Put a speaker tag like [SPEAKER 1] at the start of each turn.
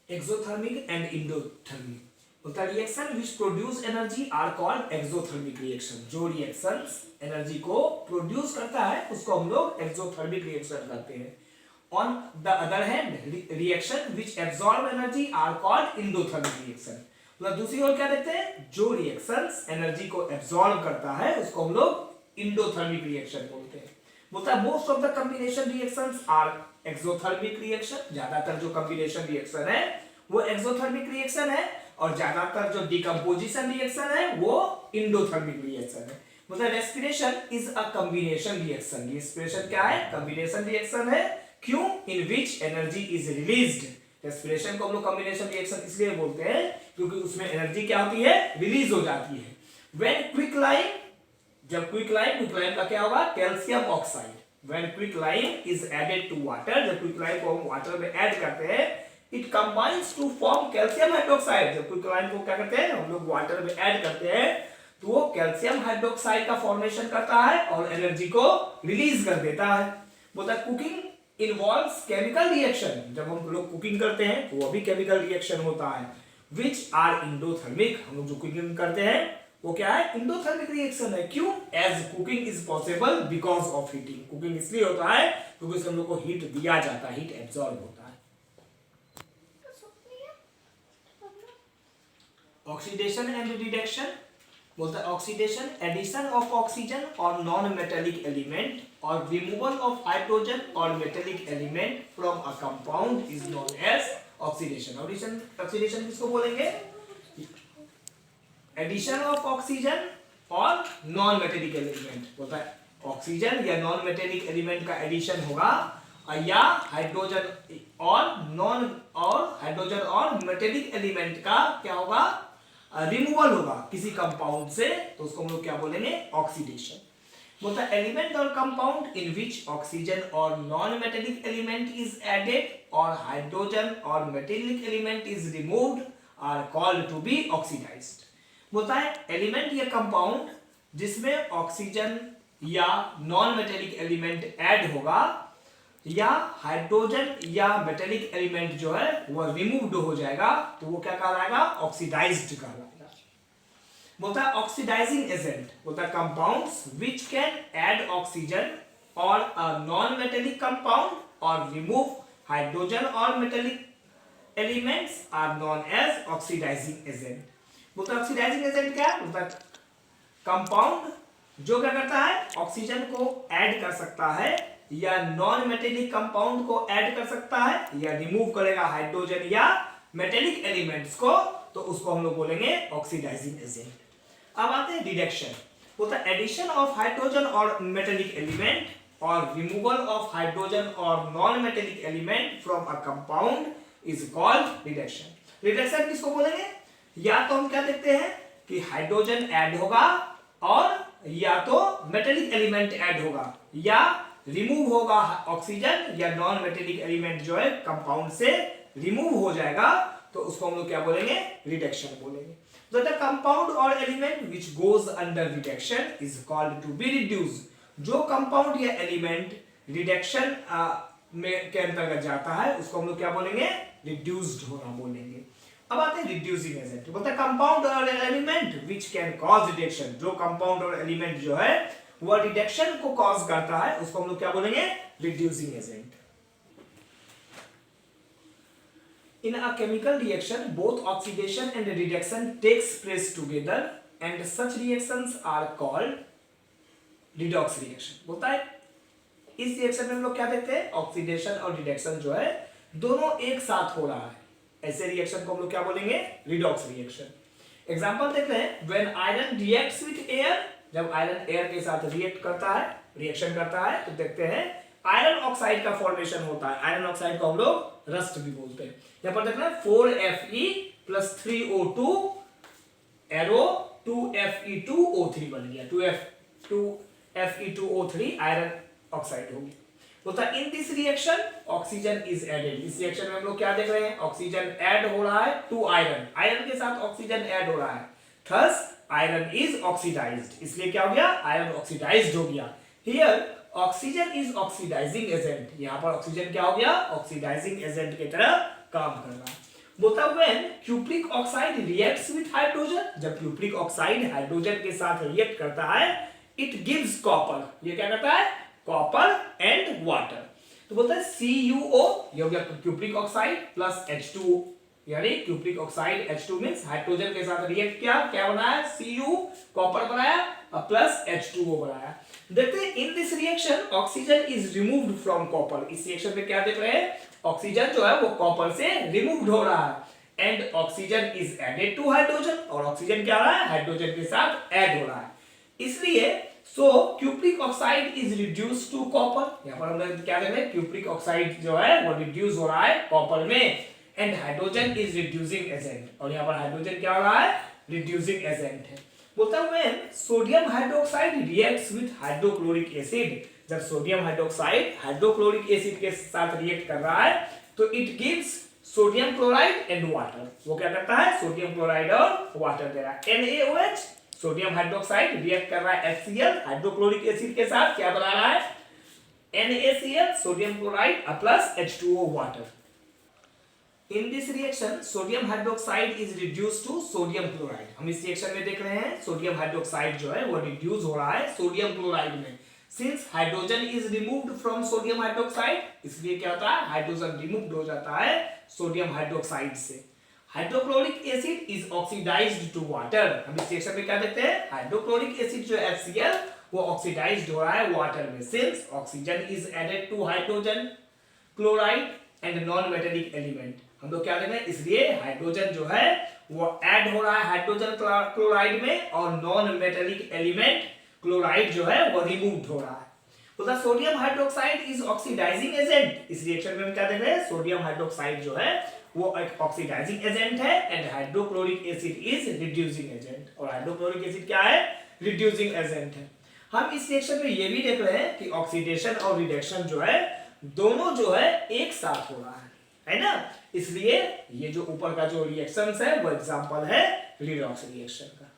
[SPEAKER 1] Exothermic and endothermic होता reaction which produce energy are called exothermic reaction. जो reactions energy को produce करता है उसको हम लोग एक्सोथर्मिक रिएक्शन कहते हैं। On the other hand reaction which absorb energy are called endothermic reaction. मतलब दूसरी ओर क्या देखते हैं, जो रिएक्शंस एनर्जी को एब्सॉर्ब करता है उसको हम लोग इंडोथर्मिक रिएक्शन बोलते हैं। बोलता है most of the combination reactions are exothermic reaction. ज्यादातर जो कॉम्बिनेशन रिएक्शन है वो एक्सोथर्मिक रिएक्शन है और ज्यादातर जो डिकम्पोजिशन रिएक्शन है वो इंडोथर्मिक रिएक्शन है। मतलब respiration is a combination reaction. Respiration क्या है, कॉम्बिनेशन रिएक्शन है। क्यों, in which energy is released. Respiration को हम लोग कॉम्बिनेशन रिएक्शन इसलिए बोलते हैं क्योंकि उसमें एनर्जी क्या होती है, रिलीज हो जाती है। व्हेन क्विकलाइम, जब क्विकलाइम का क्या होगा, calcium oxide. When quicklime is added to water, जब क्विकलाइम को हम वाटर में ऐड करते हैं, it combines to form calcium hydroxide. जब क्विकलाइम को क्या करते हैं हम लोग वाटर में ऐड करते हैं तो वो कैल्शियम हाइड्रोक्साइड का फॉर्मेशन करता है और एनर्जी को रिलीज कर देता है। बोलता है कुकिंग इन्वॉल्व्स केमिकल रिएक्शन। जब हम लोग कुकिंग करते हैं तो वो भी केमिकल रिएक्शन होता है। विच आर इंडोथर्मिक, हम लोग जो कुकिंग करते हैं वो क्या है, इंडोथर्मिक रिएक्शन है। क्यों, as cooking is possible because of heating. Cooking इसलिए होता है क्योंकि उससे हम लोग को हीट दिया जाता है, हीट एब्सॉर्ब होता है। Oxidation and reduction. बोलता है ऑक्सीडेशन एडिशन ऑफ ऑक्सीजन और नॉन मेटेलिक एलिमेंट और रिमूवल ऑफ हाइड्रोजन और metallic element from a compound is known as oxidation. Oxidation किसको बोलेंगे, एडिशन ऑफ ऑक्सीजन और नॉन मेटेलिक एलिमेंट। बोलता है ऑक्सीजन या नॉन मेटेलिक एलिमेंट का एडिशन होगा या हाइड्रोजन और मेटेलिक एलिमेंट का क्या होगा, रिमूवल होगा किसी कंपाउंड से, तो उसको हम लोग क्या बोलेंगे, ऑक्सीडेशन। बोलता है एलिमेंट और कंपाउंड इन विच ऑक्सीजन और non metallic element is added और हाइड्रोजन और metallic element is removed are called to be oxidized. बोलता है एलिमेंट या कंपाउंड जिसमें ऑक्सीजन या नॉन मेटेलिक एलिमेंट ऐड होगा या हाइड्रोजन या मेटेलिक एलिमेंट जो है वो रिमूव्ड हो जाएगा तो वो क्या कहलाएगा, ऑक्सीडाइज्ड कहलाएगा। बोलता है ऑक्सीडाइजिंग एजेंट। बोलता है compounds which can add oxygen और अ नॉन मेटेलिक कंपाउंड और रिमूव हाइड्रोजन और metallic elements are known as oxidizing agent. बोलता है ऑक्सीडाइजिंग एजेंट क्या है, बोलता है कंपाउंड जो क्या करता है, ऑक्सीजन को ऐड कर सकता है या नॉन मेटेलिक कंपाउंड को ऐड कर सकता है या रिमूव करेगा हाइड्रोजन या मेटेलिक एलिमेंट्स को, तो उसको हम लोग बोलेंगे ऑक्सीडाइजिंग एजेंट। अब आते हैं रिडक्शन। बोलता है एडिशन ऑफ हाइड्रोजन और मेटेलिक एलिमेंट और रिमूवल ऑफ हाइड्रोजन और non metallic element from a compound is called reduction. Reduction किसको बोलेंगे, या तो हम क्या देखते हैं कि हाइड्रोजन ऐड होगा और या तो मेटेलिक एलिमेंट ऐड होगा या रिमूव होगा ऑक्सीजन या नॉन मेटेलिक एलिमेंट जो है कंपाउंड से रिमूव हो जाएगा, तो उसको हम लोग क्या बोलेंगे, रिडक्शन बोलेंगे। तो द कंपाउंड और element which goes under reduction is called to be reduced. जो कंपाउंड या एलिमेंट रिडक्शन में के अंतर्गत जाता है उसको हम लोग क्या बोलेंगे, रिड्यूस्ड होना बोलेंगे। अब आते हैं रिड्यूसिंग एजेंट। बोलता है कंपाउंड और element which can cause reduction. जो कंपाउंड और एलिमेंट जो है वो रिडक्शन को कॉज करता है उसको हम लोग क्या बोलेंगे, reducing agent. In a chemical reaction, both oxidation and reduction takes place together, and such reactions are called redox reaction. बोलता है इस रिएक्शन में हम लोग क्या देखते हैं, ऑक्सीडेशन और रिडक्शन जो है दोनों एक साथ हो रहा है, ऐसे रिएक्शन को हम लोग क्या बोलेंगे, रिडॉक्स रिएक्शन। एग्जांपल देखते हैं, when iron reacts with air. जब आयरन एयर के साथ रिएक्ट करता है, रिएक्शन करता है, तो देखते हैं आयरन ऑक्साइड का फॉर्मेशन होता है। आयरन ऑक्साइड को हम लोग रस्ट भी बोलते हैं। यहां पर देखना 4Fe + 3O2 एरो 2Fe2O3 बन गया, 2Fe2O3 आयरन ऑक्साइड होगी। बोलता है in this reaction oxygen is added. इस रिएक्शन में हम लोग क्या देख रहे हैं, ऑक्सीजन ऐड हो रहा है टू आयरन, आयरन के साथ ऑक्सीजन ऐड हो रहा है, थस आयरन इज ऑक्सीडाइज्ड। इसलिए क्या हो गया, आयरन ऑक्सीडाइज्ड हो गया। Here oxygen is oxidizing agent. यहां पर ऑक्सीजन क्या हो गया, ऑक्सीडाइजिंग एजेंट की तरह काम कर रहा है। बोलता when cupric oxide reacts with hydrogen, जब क्यूप्रिक ऑक्साइड हाइड्रोजन के साथ रिएक्ट करता है, इट गिव्स कॉपर, ये क्या करता है, कॉपर एंड वाटर। तो बोलता है CuO, ये हो गया क्यूप्रिक ऑक्साइड प्लस H2O, यानी cupric oxide H2 means hydrogen के साथ रिएक्ट किया, क्या बनाया, Cu कॉपर बनाया और प्लस H2O बनाया। देखते हैं इन this reaction oxygen is removed from copper, इस रिएक्शन में क्या देख रहे हैं, ऑक्सीजन जो है वो कॉपर से रिमूव्ड हो रहा है and oxygen is added to hydrogen, और ऑक्सीजन क्या हो रहा है, हाइड्रोजन के साथ ऐड हो रहा है, इसलिए so cupric oxide is reduced to copper. यहां पर हम लोग क्या देख रहे हैं, क्यूप्रिक ऑक्साइड जो है वो रिड्यूस हो रहा है कॉपर में and hydrogen is reducing agent, और यहां पर हाइड्रोजन क्या हो रहा है, रिड्यूसिंग एजेंट है। बोलता है when sodium hydroxide reacts with hydrochloric acid, जब सोडियम हाइड्रोक्साइड हाइड्रोक्लोरिक एसिड के साथ रिएक्ट कर रहा है तो it gives sodium chloride and water, वो क्या करता है, सोडियम क्लोराइड और वाटर दे रहा है। NaOH, सोडियम हाइड्रोक्साइड रिएक्ट कर रहा है HCl हाइड्रोक्लोरिक एसिड के साथ, क्या बना रहा है, NaCl sodium chloride plus H2O water. In this reaction sodium hydroxide is reduced to sodium chloride, हम इस रिएक्शन में देख रहे हैं सोडियम हाइड्रोक्साइड जो है वो रिड्यूस हो रहा है सोडियम क्लोराइड में, since hydrogen is removed from sodium hydroxide, इसलिए क्या होता है, हाइड्रोजन रिमूव्ड हो जाता है सोडियम हाइड्रोक्साइड से। Hydrochloric acid is oxidized to water, हम इस रिएक्शन में क्या देखते हैं, हाइड्रोक्लोरिक एसिड जो HCl वो ऑक्सीडाइज्ड हो रहा है वाटर में, since oxygen is added to hydrogen chloride and non metallic element, हम लोग क्या देख रहे हैं, इसलिए हाइड्रोजन जो है वो ऐड हो रहा है हाइड्रोजन क्लोराइड में और नॉन मेटेलिक एलिमेंट क्लोराइड जो है वो रिमूव्ड हो रहा है। तो sodium hydroxide is oxidizing agent, इस रिएक्शन में हम क्या देख रहे हैं, सोडियम हाइड्रोक्साइड जो है वो एक ऑक्सीडाइजिंग एजेंट है and hydrochloric acid is reducing agent, और हाइड्रोक्लोरिक एसिड क्या है, रिड्यूसिंग एजेंट है। हम इस रिएक्शन में ये भी देख रहे हैं कि ऑक्सीडेशन और रिडक्शन जो है दोनों जो है एक साथ हो रहा है ना, इसलिए ये जो ऊपर का जो रिएक्शंस है वो एग्जांपल है रिडॉक्स रिएक्शन का।